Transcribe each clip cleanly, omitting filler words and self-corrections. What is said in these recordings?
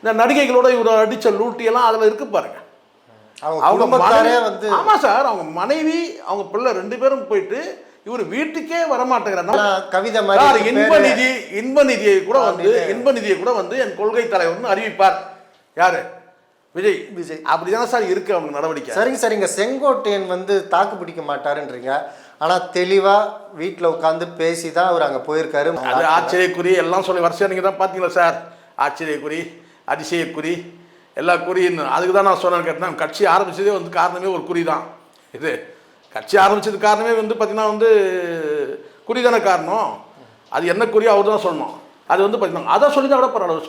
இந்த நடிகைகளோட இவர் அடித்த லூட்டியெல்லாம் அதில் இருக்கு பாருங்க. அவங்க மனைவி வந்து ஆமாம் சார், அவங்க மனைவி அவங்க பிள்ளை 2 பேரும் போயிட்டு இவர் வீட்டுக்கே வரமாட்டேங்கிறாங்க. கவிதை மாதிரி இன்ப நிதியை கூட வந்து என் கொள்கை தலைவர்னு அறிவிப்பார். யாரு? விஜய். அப்படிதானே சார் இருக்கு அவங்க நடவடிக்கை. சரிங்க. செங்கோட்டையன் வந்து தாக்கு பிடிக்க மாட்டாருன்றீங்க. ஆனால் தெளிவாக வீட்டில் உட்காந்து பேசி தான் அவர் அங்கே போயிருக்காரு. அது ஆச்சரியக்குறி எல்லாம் சொல்லி வரிசையாக நீங்கள் தான் பார்த்தீங்களா சார்? ஆச்சரியக்குறி, அதிசயக்குறி, எல்லா குறின்னு அதுக்கு தான் நான் சொன்னேன்னு கேட்டேன். கட்சி ஆரம்பித்ததே வந்து காரணமே ஒரு குறி தான். இது கட்சி ஆரம்பித்தது காரணமே வந்து பார்த்தீங்கன்னா வந்து குறி தானே காரணம். அது என்ன குறி அவர் தான் சொல்லணும். அது வந்து பார்த்தீங்கன்னா அதை சொல்லி தான் கூட பரவாயில்ல.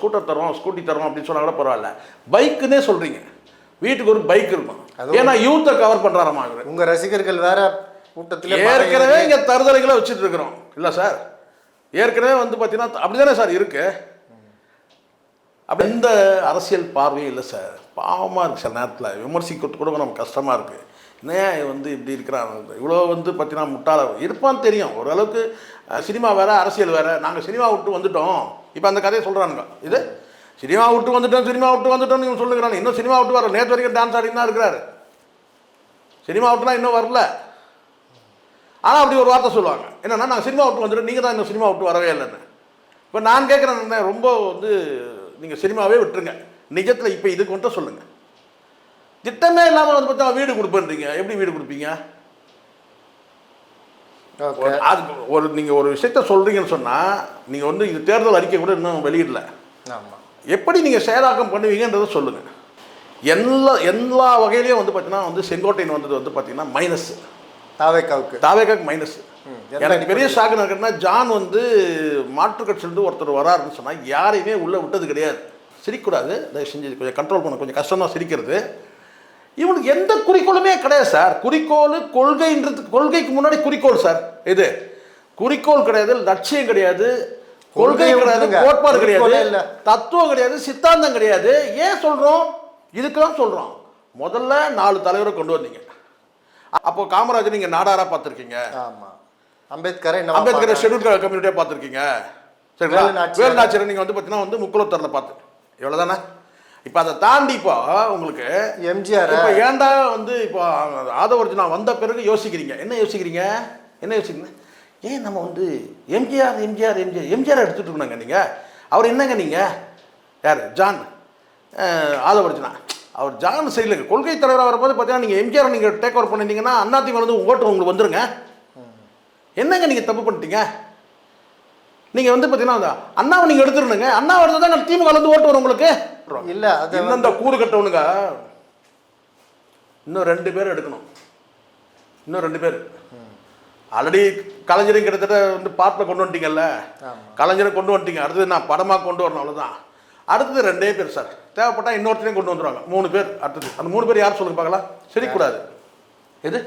ஸ்கூட்டி தரோம் அப்படின்னு சொன்னால் கூட பரவாயில்ல. பைக்குன்னே சொல்கிறீங்க. வீட்டுக்கு ஒரு பைக் இருக்கும். ஏன்னா யூத்தை கவர் பண்ணுறாரமா இவர். உங்கள் ரசிகர்கள் வேற கூட்டத்தில் ஏற்கனவே இங்கே தருதலைகளை வச்சுட்டு இருக்கிறோம் இல்லை சார்? ஏற்கனவே வந்து பார்த்தீங்கன்னா அப்படி தானே சார் இருக்கு. அப்படி எந்த அரசியல் பார்வையும் இல்லை சார். பாவமாக இருக்குது சார். நேரத்தில் விமர்சிக்கிறது கூட நமக்கு கஷ்டமாக இருக்குது. ஏன் வந்து இப்படி இருக்கிறாங்க, இவ்வளோ வந்து பார்த்தீங்கன்னா முட்டாள இருப்பான்னு தெரியும். ஓரளவுக்கு சினிமா வேறு அரசியல் வேறு. நாங்கள் சினிமா விட்டு வந்துட்டோம். இப்போ அந்த கதையை சொல்கிறானுங்க. இது சினிமா விட்டு வந்துட்டோம்னு இவங்க சொல்லுங்கிறாங்க. இன்னும் சினிமா விட்டு வர நேற்று வரைக்கும் டான்ஸ் ஆடின்னு தான் இருக்கிறாரு. சினிமா விட்டுலாம் இன்னும் வரல. ஆனால் அப்படி ஒரு வார்த்தை சொல்லுவாங்க, என்னென்னா நாங்கள் சினிமா விட்டு வந்துட்டோம், நீங்கள் தான் இன்னும் சினிமா விட்டு வரவே இல்லைன்னு. இப்போ நான் கேட்குறேன், ரொம்ப வந்து நீங்கள் சினிமாவே விட்டுருங்க. நிஜத்தில் இப்போ இதுக்கு மட்டும் சொல்லுங்கள். திட்டமே இல்லாமல் வந்து பார்த்தா வீடு கொடுப்பேன்றீங்க. எப்படி வீடு கொடுப்பீங்க? அது ஒரு நீங்கள் ஒரு விஷயத்த சொல்கிறீங்கன்னு சொன்னால் நீங்கள் வந்து இது தேர்தல் அறிக்கை கூட இன்னும் வெளியிடல. எப்படி நீங்கள் செயலாக்கம் பண்ணுவீங்கன்றதை சொல்லுங்கள். எல்லா வகையிலையும் வந்து பார்த்தீங்கன்னா வந்து செங்கோட்டையன் வந்தது வந்து பார்த்தீங்கன்னா மைனஸ். தாவேக்காவுக்கு மைனஸ். எனக்கு பெரிய ஷாக்கு நடக்குதுன்னா, ஜான் வந்து மாற்று கட்சியிலிருந்து ஒருத்தர் வராருன்னு சொன்னால் யாரையுமே உள்ளே விட்டது கிடையாது. சிரிக்கக்கூடாது, தயவு செஞ்சு கொஞ்சம் கண்ட்ரோல் பண்ண. கொஞ்சம் கஷ்டம் தான் சிரிக்கிறது. இவனுக்கு எந்த குறிக்கோளுமே கிடையாது சார். குறிக்கோள் கொள்கைக்கு முன்னாடி குறிக்கோள் சார். இது குறிக்கோள் கிடையாது, லட்சியம் கிடையாது, கொள்கை கிடையாது, கோட்பாடு கிடையாது, தத்துவம் கிடையாது, சித்தாந்தம் கிடையாது. ஏன் சொல்கிறோம்? இதுக்கெல்லாம் சொல்கிறோம். முதல்ல 4 தலைவரை கொண்டு வந்தீங்க. அப்போ காமராஜர் நீங்கள் நாடாராக பார்த்துருக்கீங்க. அம்பேத்கரை ஷெட்யூல் கம்யூனிட்டியாக பார்த்துருக்கீங்க. சரிங்களா? வேலுநாச்சியரை நீங்கள் வந்து பார்த்தீங்கன்னா வந்து முக்குலத்தரில் பார்த்து எவ்வளோ தானே. இப்போ அதை தாண்டி இப்போ உங்களுக்கு எம்ஜிஆர் இப்போ ஏன்டா வந்து இப்போ ஆதவர்ஜுனா வந்த பிறகு யோசிக்கிறீங்க. என்ன யோசிக்கிறீங்க? ஏன் நம்ம வந்து எம்ஜிஆர் எடுத்துகிட்டு இருக்கணுங்க. நீங்கள் அவர் என்னங்க, நீங்கள் யார்? ஜான் ஆதவர்ஜுனா. அவர் ஜான் சரியில்லைங்க. கொள்கை தலைவராக வரும்போது பார்த்தீங்கன்னா நீங்கள் எம்ஜிஆர் நீங்கள் டேக் ஓவர் பண்ணிட்டீங்கன்னா அதிமுக வந்து ஓட்டு உங்களுக்கு வந்துருங்க. என்னங்க நீங்கள் தப்பு பண்ணிட்டீங்க? நீங்கள் வந்து பார்த்தீங்கன்னா அண்ணாவை நீங்கள் எடுத்துருணுங்க. அண்ணா எடுத்து தான் திமுக வந்து ஓட்டு வரும் உங்களுக்கு. இல்லை அது இந்த கூறு கட்டவனுங்க இன்னும் 2 பேர் எடுக்கணும். இன்னும் 2 பேர். ஆல்ரெடி கலைஞரையும் கிட்டத்தட்ட வந்து பாட்டில் கொண்டு வந்துட்டீங்கல்ல. கலைஞரை கொண்டு வந்துட்டீங்க. அடுத்தது நான் படமாக கொண்டு வரணும், அவ்வளோதான். அடுத்தது 2 பேர் சார். தேவைப்பட்டால் இன்னொருத்தரையும் கொண்டு வந்துடுவாங்க. 3 பேர். அடுத்தது அந்த 3 பேர் யார் சொல்லுங்க பார்க்கலாம். சரிக்கூடாது. எது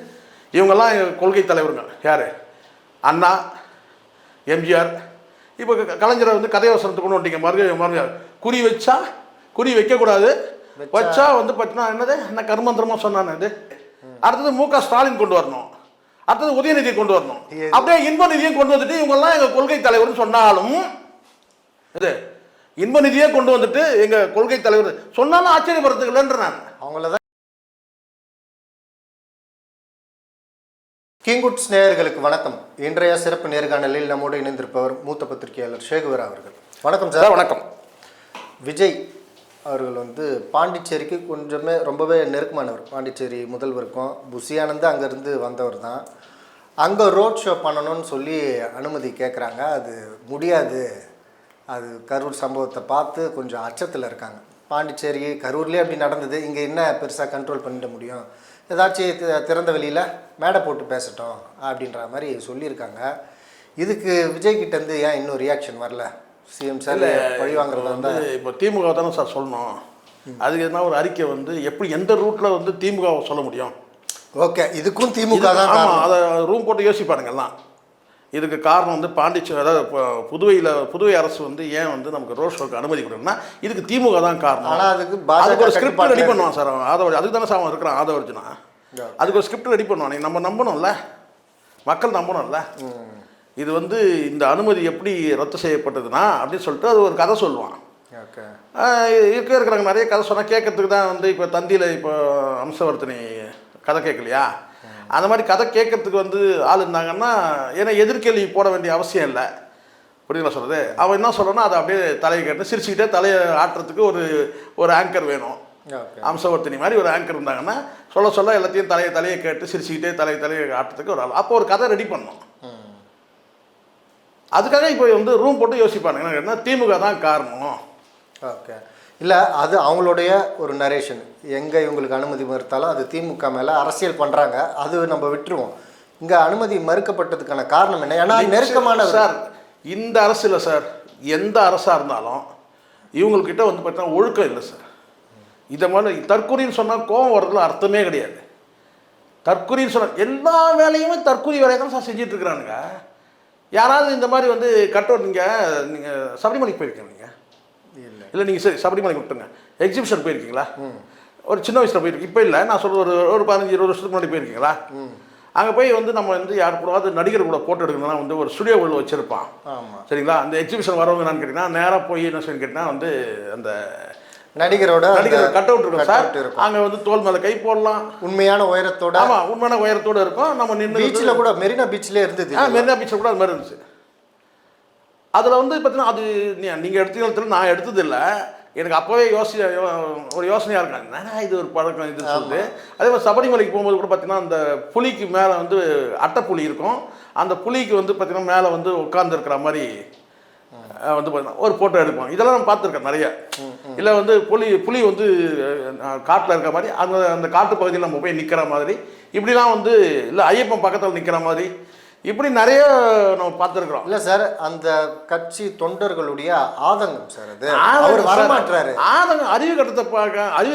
இவங்கெல்லாம் கொள்கை தலைவருங்க. யார்? அண்ணா, எம்ஜிஆர். இப்போ கலைஞரை வந்து கதைவசனத்தை கொண்டு வந்துட்டீங்க. மறுபடியும் குறி வைக்கக்கூடாது, வச்சா வந்து பார்த்தீங்கன்னா என்னது என்ன கர்மந்திரமாக சொன்னானே இது. அடுத்தது மு.க. ஸ்டாலின் கொண்டு வரணும். அடுத்தது உதயநிதியை கொண்டு வரணும். அப்படியே இன்ப நிதியும் கொண்டு வந்துட்டு இவங்கெல்லாம் எங்கள் கொள்கை தலைவர்னு சொன்னாலும் இது இன்ப நிதியே கொண்டு வந்துட்டு எங்கள் கொள்கை தலைவர் சொன்னாலும் ஆச்சரியப்படுறதுக்கு இல்லைன்ற நான் அவங்களதான். கிங்குட்ஸ் நேயர்களுக்கு வணக்கம். இன்றைய சிறப்பு நேர்காணலில் நம்மோடு இணைந்திருப்பவர் மூத்த பத்திரிகையாளர் சேகுவர் அவர்கள். வணக்கம் சார். வணக்கம். விஜய் அவர்கள் வந்து பாண்டிச்சேரிக்கு ரொம்பவே நெருக்கமானவர். பாண்டிச்சேரி முதல்வருக்கும் புஷி ஆனந்த் அங்கேருந்து வந்தவர் தான். அங்கே ரோட் ஷோ பண்ணணும்னு சொல்லி அனுமதி கேட்குறாங்க. அது முடியாது. அது கரூர் சம்பவத்தை பார்த்து கொஞ்சம் அச்சத்தில் இருக்காங்க. பாண்டிச்சேரி கரூர்லேயே அப்படி நடந்தது, இங்கே என்ன பெருசாக கண்ட்ரோல் பண்ணிட முடியும், ஏதாச்சும் திறந்த வெளியில் மேடை போட்டு பேசட்டும் அப்படின்ற மாதிரி சொல்லியிருக்காங்க. இதுக்கு விஜய்கிட்டேருந்து ஏன் இன்னும் ரியாக்ஷன் வரல? சிஎம் சார் பழி வாங்குறது வந்து இப்போ திமுக தானே சார் சொல்லணும். அதுக்கு எதனா ஒரு அறிக்கை வந்து எப்படி எந்த ரூட்டில் வந்து திமுகவை சொல்ல முடியும்? ஓகே, இதுக்கும் திமுக தான். ஆமாம், அதை ரூம் போட்டு யோசிப்பாருங்க எல்லாம். இதுக்கு காரணம் வந்து பாண்டிச்சேரி, அதாவது இப்போ புதுவை அரசு வந்து ஏன் வந்து நமக்கு ரோட் ஷோக்கு அனுமதி கொடுக்குன்னா இதுக்கு திமுக தான் காரணம். ஆனால் அதுக்கு ஒரு ஸ்கிரிப்ட் ரெடி பண்ணுவான் சார் ஆதவர்ஜுனா. அதுக்கு தானே சார் அவன் இருக்கிறான் ஆதவர்ஜுனா. அதுக்கு ஒரு ஸ்கிரிப்ட் ரெடி பண்ணுவான். நம்ம நம்பணும்ல, மக்கள் நம்பணும்ல. இது வந்து இந்த அனுமதி எப்படி ரத்து செய்யப்பட்டதுன்னா அப்படின்னு சொல்லிட்டு அது ஒரு கதை சொல்லுவான். ஓகே. இருக்கிறாங்க நிறைய கதை சொன்னால் கேட்கறதுக்கு தான் வந்து இப்போ தந்தியில் இப்போ அம்சவர்த்தினி கதை கேட்கலையா, அந்த மாதிரி கதை கேட்கறதுக்கு வந்து ஆள் இருந்தாங்கன்னா ஏன்னா எதிர்கேள்வி போட வேண்டிய அவசியம் இல்லை. புரியுங்களா சொல்கிறது? அவன் என்ன சொல்கிறனா அதை அப்படியே தலையை கேட்டு சிரிச்சுக்கிட்டே தலையை ஆட்டுறதுக்கு ஒரு ஆங்கர் வேணும். அம்சவர்த்தினி மாதிரி ஒரு ஆங்கர் இருந்தாங்கன்னா சொல்ல எல்லாத்தையும் தலையை கேட்டு சிரிச்சுக்கிட்டே தலையை ஆட்டுறதுக்கு ஒரு ஆள். அப்போ ஒரு கதை ரெடி பண்ணோம். அதுக்காக இப்போ வந்து ரூம் போட்டு யோசிப்பானுங்க என்ன திமுக தான் காரணம். ஓகே. இல்லை அது அவங்களுடைய ஒரு நரேஷன். எங்கே இவங்களுக்கு அனுமதி மறுத்தாலும் அது திமுக மேலே அரசியல் பண்ணுறாங்க, அது நம்ம விட்டுருவோம். இங்கே அனுமதி மறுக்கப்பட்டதுக்கான காரணம் என்ன? ஏன்னா நெருக்கமான சார் இந்த அரசு இல்லை சார், எந்த அரசாக இருந்தாலும் இவங்கக்கிட்ட வந்து பார்த்தீங்கன்னா ஒழுக்கம் இல்லை சார். இதை மாதிரி தற்கொலைன்னு சொன்னால் கோவம் வர்றதுல அர்த்தமே கிடையாது. தற்கொலைன்னு சொன்னால் எல்லா வேலையுமே தற்கொலை வேலையை தான் சார் செஞ்சிட்ருக்குறானுங்க. யாராவது இந்த மாதிரி வந்து நீங்கள் சபரிமலைக்கு போயிருக்கீங்க? இல்லை நீங்கள் சரி சபரிமலைக்கு விட்டுருங்க, எக்ஸிபிஷன் போயிருக்கீங்களா? ஒரு சின்ன வயசில் போயிருக்கீங்க, இப்போ இல்லை நான் சொல்கிற ஒரு 15-20 வருஷத்துக்கு முன்னாடி போயிருக்கீங்களா? அங்கே போய் வந்து நம்ம வந்து யார் கூடாது நடிகர் கூட ஃபோட்டோ எடுக்கணும்னா வந்து ஒரு ஸ்டுடியோ உள்ள வச்சுருப்பான். சரிங்களா? அந்த எக்ஸிபிஷன் வரவங்க என்னன்னு கேட்டிங்கன்னா நேராக போய் என்ன சொல்லி கேட்டிங்கன்னா வந்து அந்த நடிகர் கட் அவுட் இருக்கும் சார். அங்கே வந்து தோல் மேலே கை போடலாம், உண்மையான உயரத்தோட. ஆமாம், உண்மையான உயரத்தோடு இருக்கும். நம்ம நின்று பீச்சில் கூட மெரினா பீச்சில் இருந்தது. மெரினா பீச்சில் கூட அது மாதிரி இருந்துச்சு. அதில் வந்து பார்த்தீங்கன்னா அது நீங்கள் எடுத்துக்கிறதுல நான் எடுத்ததில்லை. எனக்கு அப்போவே ஒரு யோசனையாக இருக்காங்க, என்னன்னா இது ஒரு பழக்கம் இதுன்னு சொல்லிட்டு. அதே மாதிரி சபரிமலைக்கு போகும்போது கூட பார்த்தீங்கன்னா அந்த புலிக்கு மேலே வந்து அட்டைப்புலி இருக்கும். அந்த புலிக்கு வந்து பார்த்தீங்கன்னா மேலே வந்து உட்காந்துருக்கிற மாதிரி வந்து பார்த்தீங்கன்னா ஒரு ஃபோட்டோ எடுப்போம். இதெல்லாம் நான் பார்த்துருக்கேன் நிறைய. இல்லை வந்து புலி வந்து காட்டில் இருக்கிற மாதிரி அந்த காட்டு பகுதியில் நம்ம போய் நிற்கிற மாதிரி இப்படிலாம் வந்து, இல்லை ஐயப்பன் பக்கத்தில் நிற்கிற மாதிரி இப்படி நிறைய நம்ம பார்த்துருக்குறோம். இல்லை சார், அந்த கட்சி தொண்டர்களுடைய ஆதங்கம் சார், அது அவர் வரமாட்டாரு. ஆதங்கம் அறிவு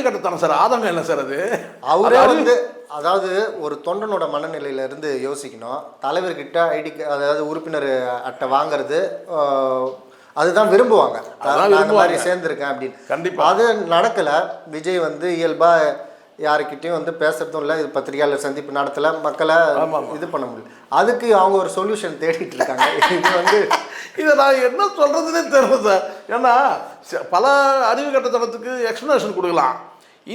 கட்டத்தானே சார், ஆதங்கம் இல்லை சார். அது அவரே வந்து அதாவது ஒரு தொண்டனோட மனநிலையில இருந்து யோசிக்கணும். தலைவர்கிட்ட ஐடி அதாவது உறுப்பினர் அட்டை வாங்குறது அதுதான் விரும்புவாங்க, அந்த மாதிரி சேர்ந்துருக்கேன் அப்படின்னு. கண்டிப்பாக அது நடக்கலை. விஜய் வந்து இயல்பாக யாருக்கிட்டையும் வந்து பேசுறதும் இல்லை, இது பத்திரிகையாளர் சந்திப்பு நடத்தலை, மக்களை இது பண்ண முடியல. அதுக்கு அவங்க ஒரு சொல்யூஷன் தேடிட்டு இருக்காங்க. இது வந்து இதை நான் என்ன சொல்கிறதுனே தெரியல சார். ஏன்னா பல அறிவு கட்டத்தனத்துக்கு எக்ஸ்ப்ளனேஷன் கொடுக்கலாம்.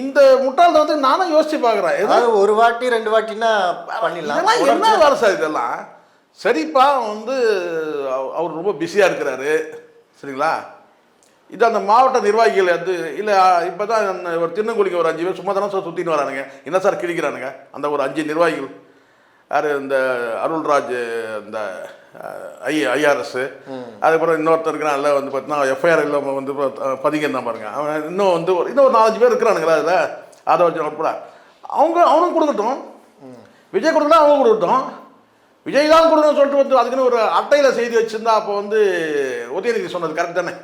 இந்த முட்டாள் வந்து நானும் யோசிச்சு பார்க்குறேன். ஏதாவது ஒரு வாட்டி 2 வாட்டினா பண்ணிடலாம். என்ன வேலை சார் இதெல்லாம்? சரிப்பா வந்து அவர் ரொம்ப பிஸியாக இருக்கிறாரு, சரிங்களா? இது அந்த மாவட்ட நிர்வாகிகள் வந்து இல்லை இப்போ தான் ஒரு திருநெல்வேலிக்கு ஒரு 5 பேர் சும்மா தானே சார் சுற்றின்னு வரானுங்க. என்ன சார் கிழிக்கிறானுங்க அந்த ஒரு 5 நிர்வாகிகள்? யார்? இந்த அருள்ராஜ், இந்த ஐஆர்எஸ், அதுக்கப்புறம் இன்னொருத்தர் இருக்கிறான்ல வந்து பார்த்தீங்கன்னா எஃப்ஐஆர் இல்லாமல் வந்து பதிங்கன்னா பாருங்க. அவன் இன்னும் ஒரு 4-5 பேர் இருக்கிறானுங்களா அதில், அதை வச்சு உட்பட அவனும் கொடுக்கட்டும். விஜய் கொடுக்கலாம், அவங்க கொடுக்கட்டும். விஜய் தான் கொடுக்கணும்னு சொல்லிட்டு வந்து அதுக்குன்னு ஒரு அட்டையில் செய்தி வச்சுருந்தா அப்போ வந்து உதயநிதி சொன்னது கரெக்ட் தானே?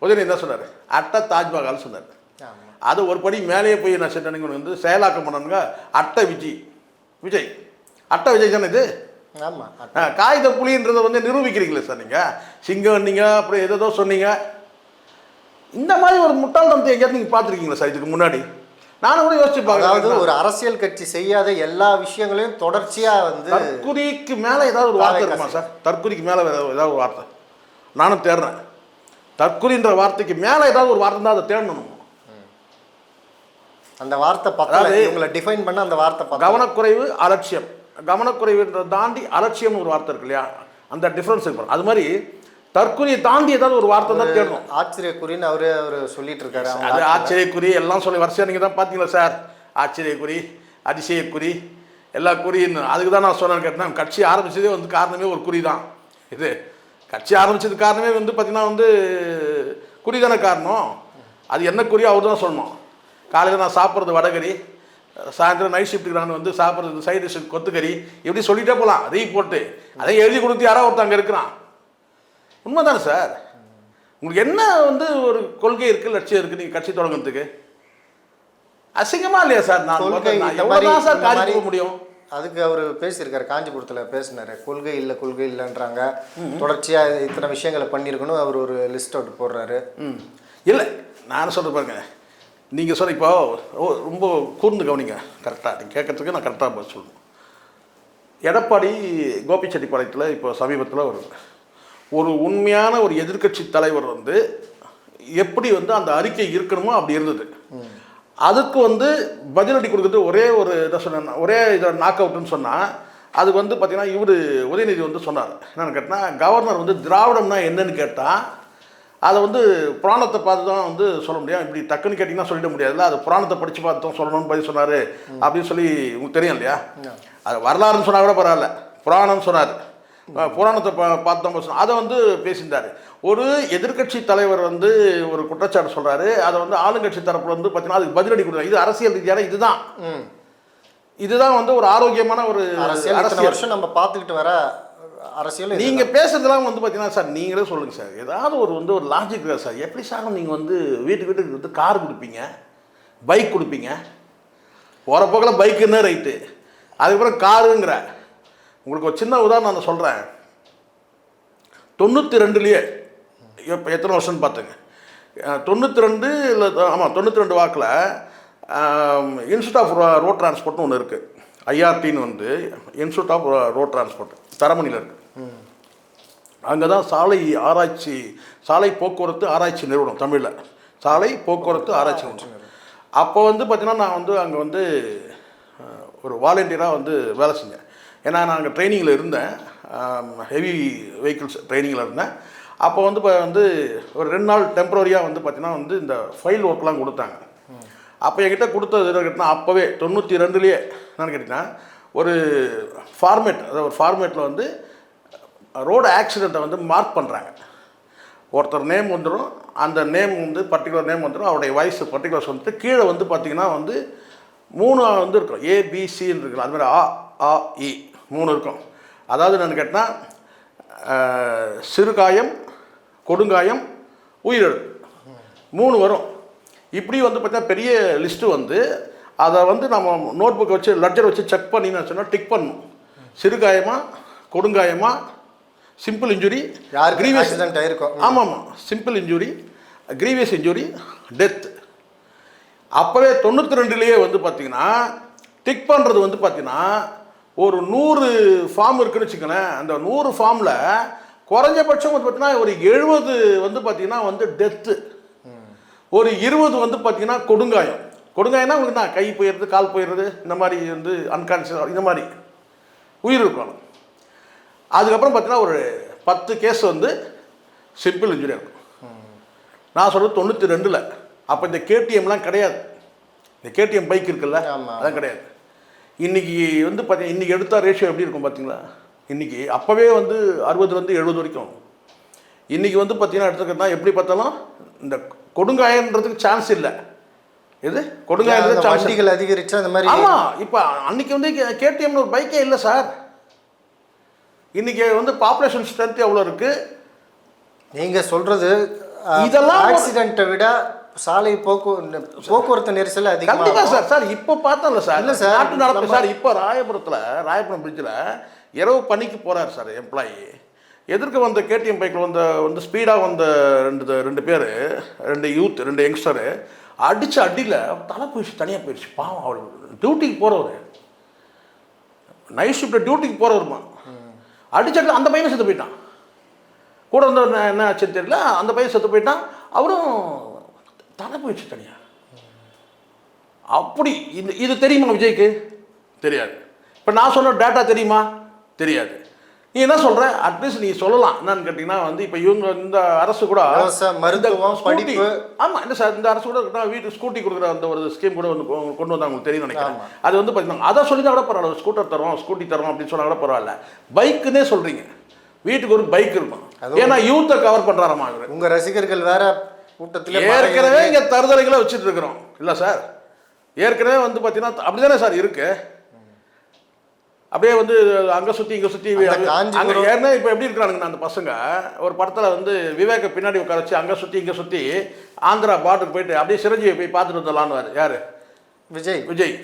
உதயநிதி என்ன சொன்னார்? அட்டை தாஜ்மஹால் சொன்னார். அது ஒரு படி மேலேயே போய் என்ன செஞ்சு வந்து செயலாக்கம் பண்ணணுங்க. அட்டை விஜய் அட்டை விஜய் தானே இது? ஆமாம். காகித புலின்றதை வந்து நிரூபிக்கிறீங்களே சார் நீங்கள். சிங்கம் நீங்க அப்புறம் ஏதோ சொன்னீங்க. இந்த மாதிரி ஒரு முட்டாள்தனத்தை எங்கேயாவது நீங்கள் பார்த்துருக்கீங்களா சார் இதுக்கு முன்னாடி? நானும் கூட யோசிச்சு பார்க்குறேன். அதாவது ஒரு அரசியல் கட்சி செய்யாத எல்லா விஷயங்களையும் தொடர்ச்சியாக வந்து தற்குறிக்கு மேலே ஏதாவது ஒரு வார்த்தை இருக்குமா சார்? தற்குறிக்கு மேலே ஏதாவது ஒரு வார்த்தை நானும் தேடுறேன். தற்குறின்ற வார்த்தைக்கு மேலே ஏதாவது ஒரு வார்த்தை தான் அதை தேடணும். அந்த வார்த்தை பத்தாது, இவங்களை டிஃபைன் பண்ண அந்த வார்த்தை கவனக்குறைவு, அலட்சியம். கவனக்குறைவுன்றதை தாண்டி அலட்சியம்னு ஒரு வார்த்தை இருக்கு இல்லையா? அந்த டிஃப்ரென்ஸ் இருக்கு. அது மாதிரி தற்குறியை தாண்டி ஏதாவது ஒரு வார்த்தை தான் தேடணும். ஆச்சரியக்குறின்னு அவர் சொல்லிட்டு இருக்காரு. அது ஆச்சரியக்குறி எல்லாம் சொல்லி வரிசையாக நீங்கள் தான் பார்த்தீங்களா சார்? ஆச்சரியக்குறி, அதிசயக்குறி, எல்லா குறின்னு. அதுக்கு தான் நான் சொன்னேன்னு கேட்டேன். கட்சி ஆரம்பித்ததே வந்து காரணமே ஒரு குறி தான். இது கட்சி ஆரம்பித்தது காரணமே வந்து பார்த்திங்கன்னா வந்து குறி தானே காரணம். அது என்ன குறியோ அவர் தான் சொல்லணும். காலையில் நான் சாப்பிட்றது வடகறி, சாயந்தரம் நைட் ஷிஃப்ட்டுக்கு நான் வந்து சாப்பிட்றது சைடு டிஷ் கொத்துக்கறி, இப்படி சொல்லிகிட்டே போகலாம். அதையும் போட்டு அதை எழுதி கொடுத்து யாராவது ஒருத்தர் அங்கே இருக்கிறான். உண்மை தானே சார்? உங்களுக்கு என்ன வந்து ஒரு கொள்கை இருக்குது, லட்சியம் இருக்குது நீங்கள் கட்சி தொடங்குறதுக்கு? அசிங்கமா இல்லையா சார்? நான் எவ்வளோ சார் காரி போக முடியும்? அதுக்கு அவர் பேசியிருக்காரு, காஞ்சிபுரத்தில் பேசினார். கொள்கை இல்லைன்றாங்க, தொடர்ச்சியாக இத்தனை விஷயங்களை பண்ணியிருக்கணும். அவர் ஒரு லிஸ்ட் அவுட் போடுறாரு. இல்லை நான் சொல்கிறேன் பாருங்க, நீங்கள் சொல்ல இப்போ ரொம்ப கூர்ந்து கவனிங்க கரெக்டாக. நீங்கள் கேட்கறதுக்கு நான் கரெக்டாக பதில் சொல்லணும். எடப்பாடி கோபிச்செட்டிப்பாளையத்தில் இப்போ சமீபத்தில் ஒரு உண்மையான ஒரு எதிர்க்கட்சி தலைவர் வந்து எப்படி வந்து அந்த அறிக்கை இருக்கணுமோ அப்படி இருந்தது. அதுக்கு வந்து பதிலடி கொடுக்குறது ஒரே ஒரு இதை சொன்ன ஒரே இதை நாக் அவுட்னு சொன்னால் அதுக்கு வந்து பார்த்தீங்கன்னா இவர் உதயநிதி வந்து சொன்னார். என்னென்னு கேட்டால் கவர்னர் வந்து திராவிடம்னா என்னன்னு கேட்டால் அதை வந்து புராணத்தை பார்த்து தான் வந்து சொல்ல முடியும். இப்படி டக்குன்னு கேட்டிங்கன்னா சொல்லிட முடியாதுல்ல, அது புராணத்தை படித்து பார்த்து தான் சொல்லணும்னு பதில் சொன்னார் அப்படின்னு சொல்லி உங்களுக்கு தெரியும் இல்லையா? அது வரலாறுன்னு சொன்னால் கூட பரவாயில்ல, புராணம்னு சொன்னார். புராணத்தை பார்த்து தான் சொன்னார். அதை வந்து பேசியிருந்தார். ஒரு எதிர்க்கட்சி தலைவர் வந்து ஒரு குற்றச்சாட்டு சொல்கிறாரு, அதை வந்து ஆளுங்கட்சி தரப்பில் வந்து பார்த்தீங்கன்னா அதுக்கு பதிலடி கொடுக்குறாரு. இது அரசியல் ரீதியான இதுதான் வந்து ஒரு ஆரோக்கியமான ஒரு அரசியல் வருஷம் நம்ம பார்த்துக்கிட்டு வர அரசியல். நீங்கள் பேசுறதுலாம் வந்து பார்த்தீங்கன்னா சார் நீங்களே சொல்லுங்கள் சார், ஏதாவது ஒரு வந்து ஒரு லாஜிக் இருக்கா சார்? எப்படி சார் நீங்கள் வந்து வீட்டுக்கு வந்து கார் கொடுப்பீங்க, பைக் கொடுப்பீங்க, போகிற போக்கில் பைக்குன்னு ரைட்டு, அதுக்கப்புறம் காருங்கிற. உங்களுக்கு ஒரு சின்ன உதாரணம் நான் சொல்கிறேன். 92 இப்போ எத்தனை வருஷம்னு பார்த்துங்க, 92 இல்லை ஆமாம் 92 வாக்கில் இன்ஸ்டியூட் ஆஃப் ரோட் டிரான்ஸ்போர்ட்னு ஒன்று இருக்குது. ஐஆர்டின்னு வந்து இன்ஸ்டியூட் ஆஃப் ரோட் டிரான்ஸ்போர்ட் தரமணியில் இருக்குது. அங்கே தான் சாலை போக்குவரத்து ஆராய்ச்சி நிறுவனம், தமிழில் சாலை போக்குவரத்து ஆராய்ச்சி நிறுவனம். அப்போ வந்து பார்த்தீங்கன்னா நான் வந்து அங்கே வந்து ஒரு வாலண்டியராக வந்து வேலை செஞ்சேன். ஏன்னா நான் அங்கே ட்ரைனிங்கில் இருந்தேன், ஹெவி வெஹிக்கிள்ஸ் ட்ரைனிங்கில் இருந்தேன். அப்போ வந்து இப்போ வந்து ஒரு 2 நாள் டெம்பரரியாக வந்து பார்த்தீங்கன்னா வந்து இந்த ஃபைல் ஒர்க்லாம் கொடுத்தாங்க. அப்போ என்கிட்ட கொடுத்தது கேட்டினா அப்போவே 92 என்னன்னு கேட்டிங்கன்னா ஒரு ஃபார்மேட், அதாவது ஒரு ஃபார்மேட்டில் வந்து ரோடு ஆக்சிடெண்ட்டை வந்து மார்க் பண்ணுறாங்க. ஒருத்தர் நேம் வந்துடும், அந்த நேம் வந்து பர்டிகுலர் நேம் வந்துடும், அவருடைய வயசு பர்டிகுலர்ஸ் வந்துட்டு கீழே வந்து பார்த்திங்கன்னா வந்து 3 வந்து இருக்கும், ஏபிசின்னு இருக்குல்ல, அதுமாதிரி AAE 3 இருக்கும். அதாவது என்னென்னு கேட்டால் சிறுகாயம், கொடுங்காயம், உயிரிழப்பு 3 வரும். இப்படி வந்து பார்த்தீங்கன்னா பெரிய லிஸ்ட்டு வந்து அதை வந்து நம்ம நோட் புக்கை வச்சு லெட்ஜர் வச்சு செக் பண்ணின்னு சொன்னால் டிக் பண்ணணும். சிறுகாயமா, கொடுங்காயமா, சிம்பிள் இன்ஜுரி, கிரீவியஸ் ஆயிருக்கும். ஆமாம் simple injury, grievous injury, death. அப்போவே 92 வந்து பார்த்திங்கன்னா டிக் பண்ணுறது வந்து பார்த்திங்கன்னா ஒரு 100 ஃபார்ம் இருக்குன்னு வச்சுக்கோங்களேன். அந்த 100 ஃபார்மில் குறைஞ்சபட்சம் வந்து பார்த்திங்கன்னா ஒரு 70 வந்து பார்த்திங்கன்னா வந்து டெத்து, ஒரு 20 வந்து பார்த்திங்கன்னா கொடுங்காயம். கொடுங்காயம்னா உங்களுக்கு தான் கை போயிடுறது, கால் போயிடுறது, இந்த மாதிரி வந்து அன்கான்ஷியஸ், இந்த மாதிரி உயிர் இருக்கணும். அதுக்கப்புறம் பார்த்தீங்கன்னா ஒரு 10 கேஸ் வந்து சிம்பிள் இன்ஜுரி இருக்கும். நான் சொல்கிறது 92. அப்போ இந்த கேடிஎம்லாம் கிடையாது. இந்த கேடிஎம் பைக் இருக்குல்ல, அதான் கிடையாது. இன்றைக்கி வந்து பார்த்தீங்கன்னா இன்றைக்கி எடுத்தால் ரேஷியோ எப்படி இருக்கும் பார்த்தீங்களா? இன்றைக்கி அப்போவே வந்து 60 70 வரைக்கும். இன்றைக்கி வந்து பார்த்தீங்கன்னா எடுத்துக்கிட்டா எப்படி பார்த்தாலும் இந்த கொடுங்காயன்றதுக்கு சான்ஸ் இல்லை. எது கொடுங்காயன்றது வண்டிகள் அதிகரிச்சா அந்த மாதிரி. ஆமாம், இப்போ அன்றைக்கி வந்து கேடிஎம்னு ஒரு பைக்கே இல்லை சார். இன்றைக்கி வந்து பாப்புலேஷன் ஸ்ட்ரென்த் எவ்வளோ இருக்குது? நீங்கள் சொல்கிறது இதெல்லாம் ஆக்சிடென்ட்டை விட சாலை போக்குவரத்து நெரிசல் அதிகம். கண்டிப்பாக சார். சார் இப்போ பார்த்தோம்ல சார், இல்லை சார் நாட்டு நடப்பு சார். இப்போ ராயபுரம் பிரிட்ஜில் இரவு பணிக்கு போகிறார் சார் எம்ப்ளாயி. எதிர்க்க வந்த கேடிஎம் பைக்கில் வந்து ஸ்பீடாக வந்த 2 பேர், 2 யூத், 2 யங்ஸ்டரு அடித்த அடியில் தலை போயிடுச்சு, தனியாக போயிடுச்சு. பாவம், அவர் டியூட்டிக்கு போகிறவர், நைட் ஷிஃப்ட்டில் டியூட்டிக்கு போகிறவருமா, அடிச்சாட்டு அந்த பையனை செத்து போயிட்டான். கூட வந்து என்ன ஆச்சுன்னு தெரியல, அந்த பையன் செத்து போயிட்டான், அவரும் தலை போயிடுச்சு தனியாக. அப்படி இது தெரியுமா விஜய்க்கு? தெரியாது. இப்போ நான் சொன்ன டேட்டா தெரியுமா? தெரியாது. நீ என்ன சொல்கிற? அட்லீஸ்ட் நீ சொல்லலாம். என்னன்னு கேட்டிங்கன்னா வந்து இப்போ இவங்க இந்த அரசு கூட மருத்துவம் படிப்பு, ஆமாம் இல்லை சார், இந்த அரசு கூட வீட்டு ஸ்கூட்டி கொடுக்குற அந்த ஒரு ஸ்கீம் கூட வந்து கொண்டு வந்தாங்க, உங்களுக்கு தெரியும் நினைக்கிறேன். அது வந்து பார்த்தீங்கன்னா அதை சொல்லி தான் கூட பரவாயில்ல, ஸ்கூட்டர் தரோம், ஸ்கூட்டி தரோம் அப்படின்னு சொன்னால் கூட பரவாயில்ல. பைக்குன்னே சொல்கிறீங்க, வீட்டுக்கு ஒரு பைக் இருக்கும். ஏன்னா யூத்தை கவர் பண்ணுறாராமா இவர். உங்கள் ரசிகர்கள் வேற கூட்டத்தில் ஏற்கனவே இங்கே தருதலைகளை வச்சுட்டு இருக்கிறோம் இல்லை சார். ஏற்கனவே வந்து பார்த்தீங்கன்னா அப்படி தானே சார் இருக்குது. அப்படியே வந்து அங்கே சுற்றி இங்கே சுற்றி அங்கே ஏன்னா இப்போ எப்படி இருக்கிறானுங்கண்ணா அந்த பசங்க, ஒரு படத்தில் வந்து விவேக பின்னாடி உட்கார வச்சு அங்கே சுற்றி இங்கே சுற்றி ஆந்திரா பார்டருக்கு போயிட்டு அப்படியே சிரஞ்சீவி போய் பார்த்துட்டு வந்துடலான்னு யார்? விஜய்.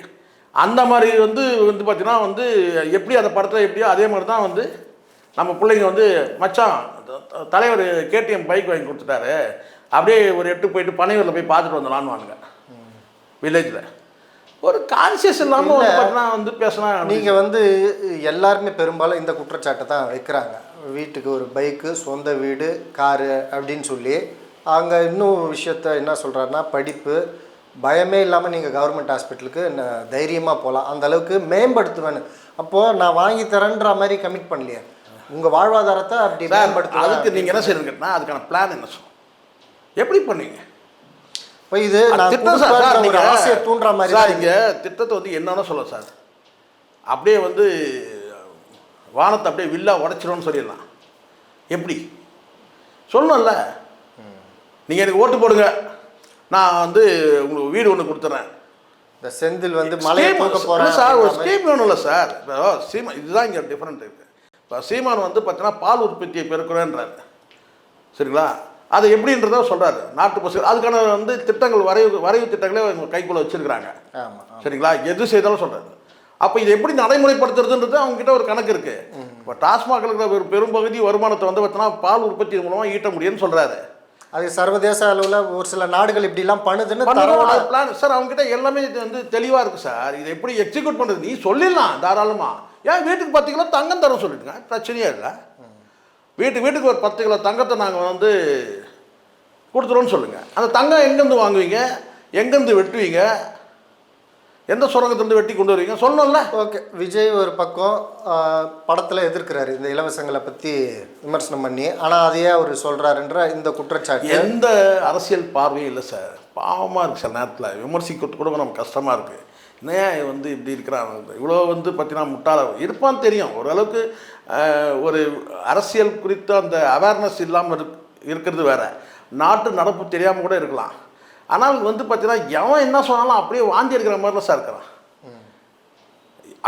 அந்த மாதிரி வந்து பார்த்தீங்கன்னா வந்து எப்படி அந்த படத்தில் எப்படியோ அதே மாதிரி தான் வந்து நம்ம பிள்ளைங்க வந்து மச்சான் தலைவர் கேடிஎம் பைக் வாங்கி கொடுத்துட்டாரு, அப்படியே ஒரு 8 போயிட்டு பனையூரில் போய் பார்த்துட்டு வந்துடலான்னு வாங்க. வில்லேஜில் ஒரு கான்சியஸ் இல்லாமல் வந்து பேசினா நீங்கள் வந்து எல்லாருமே பெரும்பாலும் இந்த குற்றச்சாட்டை தான் வைக்கிறாங்க. வீட்டுக்கு ஒரு பைக்கு, சொந்த வீடு, காரு அப்படின்னு சொல்லி அங்கே இன்னும் விஷயத்த என்ன சொல்கிறாருன்னா, படிப்பு பயமே இல்லாமல் நீங்கள் கவர்மெண்ட் ஹாஸ்பிட்டலுக்கு தைரியமாக போகலாம், அந்த அளவுக்கு மேம்படுத்துவேன்னு. அப்போது நான் வாங்கி தரேன்ற மாதிரி கமிட் பண்ணலையே, உங்கள் வாழ்வாதாரத்தை அப்படி மேம்படுத்த. அதுக்கு நீங்கள் என்ன செய்யணுங்கன்னா அதுக்கான பிளான் என்ன சொல்லும், எப்படி பண்ணீங்க? இப்போ இது திட்டம் சார், ஒரு ஆசையை தூண்டுற மாதிரி சார். இங்கே திட்டத்தை வந்து என்னன்னு சொல்ல சார், அப்படியே வந்து வானத்தை அப்படியே வில்லா உடைச்சிடும்னு சொல்லிடலாம். எப்படி சொல்லணும்ல, நீங்கள் எனக்கு ஓட்டு போடுங்க, நான் வந்து உங்களுக்கு வீடு ஒன்று கொடுத்துட்றேன், இந்த செந்தில் வந்து மலையை போக போகிறேன் சார், ஒரு ஸ்கீம் வேணும்ல சார். இப்போ சீமான் இதுதான் இங்கே டிஃப்ரெண்ட் இருக்குது. இப்போ சீமான் வந்து பார்த்தீங்கன்னா பால் உற்பத்தியை பெருக்கிறேன்றார், சரிங்களா? அது எப்படின்றத சொல்கிறாரு, நாட்டு பசு அதுக்கான வந்து திட்டங்கள் வரைவு திட்டங்களே கைக்குள்ளே வச்சுருக்கிறாங்க, சரிங்களா? எது செய்தாலும் சொல்கிறாரு. அப்போ இதை எப்படி நடைமுறைப்படுத்துறதுன்றது அவங்ககிட்ட ஒரு கணக்கு இருக்குது. இப்போ டாஸ்மாகில் இருக்கிற ஒரு பெரும்பகுதி வருமானத்தை வந்து பார்த்தீங்கன்னா பால் உற்பத்தி மூலமாக ஈட்ட முடியும்னு சொல்கிறாரு. அது சர்வதேச அளவில் ஒரு சில நாடுகள் இப்படிலாம் பண்ணுதுன்னு பிளான் சார். அவங்ககிட்ட எல்லாமே இது வந்து தெளிவாக இருக்குது சார். இதை எப்படி எக்ஸிக்யூட் பண்ணுறது நீ சொல்லிடலாம் தாராளமாக. ஏன் வீட்டுக்கு 10 கிலோ தங்கம் தர சொல்லிட்டுங்க, பிரச்சனையே இல்லை. வீட்டுக்கு ஒரு 10 கிலோ தங்கத்தை நாங்கள் வந்து கொடுத்துருவோன்னு சொல்லுங்கள். அந்த தங்கம் எங்கேருந்து வாங்குவீங்க, எங்கேருந்து வெட்டுவீங்க, எந்த சுரங்கத்திலேருந்து வெட்டி கொண்டு வருவீங்க சொல்லணும்ல. ஓகே, விஜய் ஒரு பக்கம் படத்தில் எதிர்க்கிறாரு இந்த இலவசங்களை பற்றி விமர்சனம் பண்ணி, ஆனால் அதையே அவர் சொல்கிறாருன்ற இந்த குற்றச்சாட்டு எந்த அரசியல் பார்வையும் இல்லை சார். பாவமாக இருக்குது சில நேரத்தில் விமர்சிக்கிறது கூட நமக்கு கஷ்டமாக இருக்குது. ஏன் வந்து இப்படி இருக்கிறான், இவ்வளோ வந்து பார்த்தீங்கன்னா முட்டாள இருப்பான்னு தெரியும். ஓரளவுக்கு ஒரு அரசியல் குறித்த அந்த அவேர்னஸ் இல்லாமல் இருக்கிறது வேற, நாட்டு நடப்பு தெரியாமல் கூட இருக்கலாம். ஆனால் வந்து பார்த்தீங்கன்னா எவன் என்ன சொன்னாலும் அப்படியே வாந்தி இருக்கிற மாதிரிலாம் சார் இருக்கிறான்.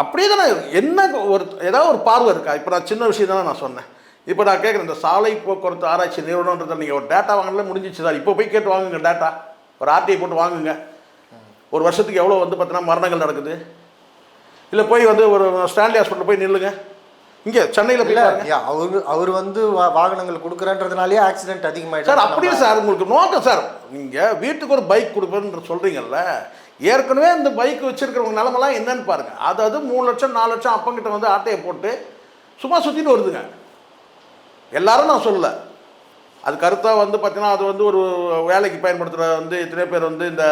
அப்படியே தானே என்ன ஒரு ஏதாவது ஒரு பார்வை இருக்கா? இப்போ நான் சின்ன விஷயம் தானே நான் சொன்னேன். இப்போ நான் கேட்குறேன், இந்த சாலை போக்குவரத்து ஆராய்ச்சி நிறுவனன்றதை நீங்கள் ஒரு டேட்டா வாங்கினாலே முடிஞ்சிச்சு சார். இப்போ போய் கேட்டு வாங்குங்க டேட்டா, ஒரு ஆர்டிஐ போட்டு வாங்குங்க. ஒரு வருஷத்துக்கு எவ்வளோ வந்து பார்த்தீங்கன்னா மரணங்கள் நடக்குது. இல்லை போய் வந்து ஒரு ஸ்டான்லி ஹாஸ்பிட்டலில் போய் நில்லுங்க, இங்கே சென்னையில் போய் அவர் வந்து வாகனங்கள் கொடுக்குறன்றதுனாலே ஆக்சிடென்ட் அதிகமாகிடுச்சு சார். அப்படியே சார் உங்களுக்கு நோக்கம் சார், நீங்கள் வீட்டுக்கு ஒரு பைக் கொடுப்பேன்னு சொல்கிறீங்கல்ல, ஏற்கனவே இந்த பைக் வச்சுருக்கிறவங்க நிலமெல்லாம் என்னன்னு பாருங்கள். அதாவது 3 லட்சம் 4 லட்சம் அப்பங்கிட்ட வந்து ஆட்டையை போட்டு சும்மா சுற்றிட்டு வருதுங்க. எல்லாரும் நான் சொல்லலை, அது கருத்தாக வந்து பார்த்தீங்கன்னா அது வந்து ஒரு வேலைக்கு பயன்படுத்துகிற வந்து எத்தனை பேர் வந்து இந்த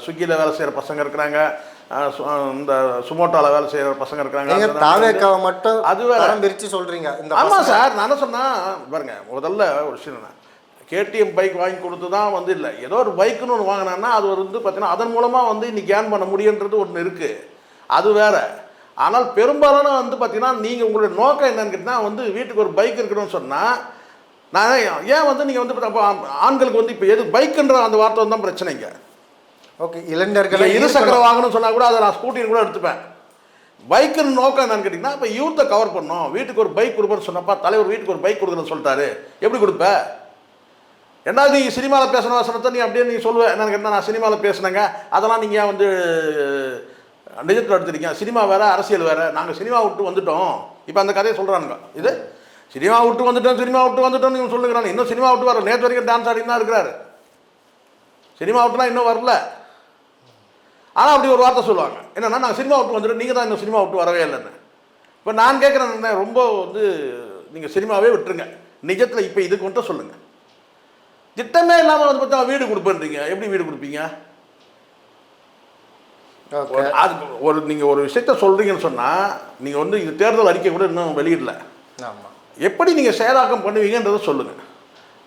ஸ்விக்கியில் வேலை செய்கிற பசங்க இருக்கிறாங்க, இந்த சுமோட்டோவில் வேலை செய்கிற பசங்க இருக்கிறாங்க. மட்டும் அது வேற பிரித்து சொல்கிறீங்க. ஆமாம் சார், நான் என்ன சொன்னால் பாருங்க, முதல்ல ஒரு விஷயம் கேடிஎம் பைக் வாங்கி கொடுத்து தான் வந்து இல்லை, ஏதோ ஒரு பைக்குன்னு ஒன்று வாங்கினான்னா அது வந்து பார்த்தீங்கன்னா அதன் மூலமாக வந்து இன்னைக்கு ஏர்ன் பண்ண முடியுன்றது ஒன்று இருக்குது, அது வேற. ஆனால் பெரும்பாலான வந்து பார்த்தீங்கன்னா நீங்கள் உங்களுடைய நோக்கம் என்னன்னு கேட்டால் வந்து வீட்டுக்கு ஒரு பைக் இருக்கணும்னு சொன்னால் நான் ஏன் வந்து நீங்கள் வந்து அப்போ ஆண்களுக்கு வந்து இப்போ எது பைக்குன்ற அந்த வார்த்தை தான் பிரச்சனைங்க. ஓகே, இளைஞர்கள் இருசக்கர வாங்கணும்னு சொன்னால் கூட அதை நான் ஸ்கூட்டின்னு கூட எடுத்துப்பேன். பைக்குன்னு நோக்கம் என்னன்னு கேட்டிங்கன்னா இப்போ யூத்தை கவர் பண்ணணும், வீட்டுக்கு ஒரு பைக் கொடுப்பேன்னு சொன்னப்பா தலைவர் வீட்டுக்கு ஒரு பைக் கொடுக்குறேன்னு சொல்லிட்டாரு, எப்படி கொடுப்ப? ரெண்டாவது நீ சினிமாவில் பேசின வசனத்தை நீ அப்படியே நீ சொல்லுவேன் என்னன்னு கேட்டால் நான் சினிமாவில் பேசினேங்க, அதெல்லாம் நீங்கள் வந்து நிஜத்தில் எடுத்துருக்கீங்க. சினிமா வேறு அரசியல் வேறு, நாங்கள் சினிமா விட்டு வந்துட்டோம். இப்போ அந்த கதையை சொல்கிறானுங்க, இது சினிமா விட்டு வந்துட்டோம் நீங்கள் சொல்லுங்கிறாங்க. இன்னும் சினிமா விட்டு வர, நேற்று வரைக்கும் டான்ஸ் ஆடின்னு தான் இருக்கிறாரு, சினிமா விட்டுலாம் இன்னும் வரல. ஆனால் அப்படி ஒரு வார்த்தை சொல்லுவாங்க, என்னன்னா நாங்கள் சினிமா விட்டு வந்துட்டோம், நீங்கள் தான் இன்னும் சினிமா விட்டு வரவே இல்லைன்னு. இப்போ நான் கேட்குறேன், ரொம்ப வந்து நீங்கள் சினிமாவே விட்டுருங்க, நிஜத்தில் இப்போ இதுக்கு மட்டும் சொல்லுங்கள். திட்டமே இல்லாமல் வந்து பார்த்தா வீடு கொடுப்பேன்றீங்க, எப்படி வீடு கொடுப்பீங்க? அது ஒரு நீங்கள் ஒரு விஷயத்த சொல்கிறீங்கன்னு சொன்னால் நீங்கள் வந்து இது தேர்தல் அறிக்கை கூட இன்னும் வெளியிடல, எப்படி நீங்கள் செயலாக்கம் பண்ணுவீங்கன்றதை சொல்லுங்கள்.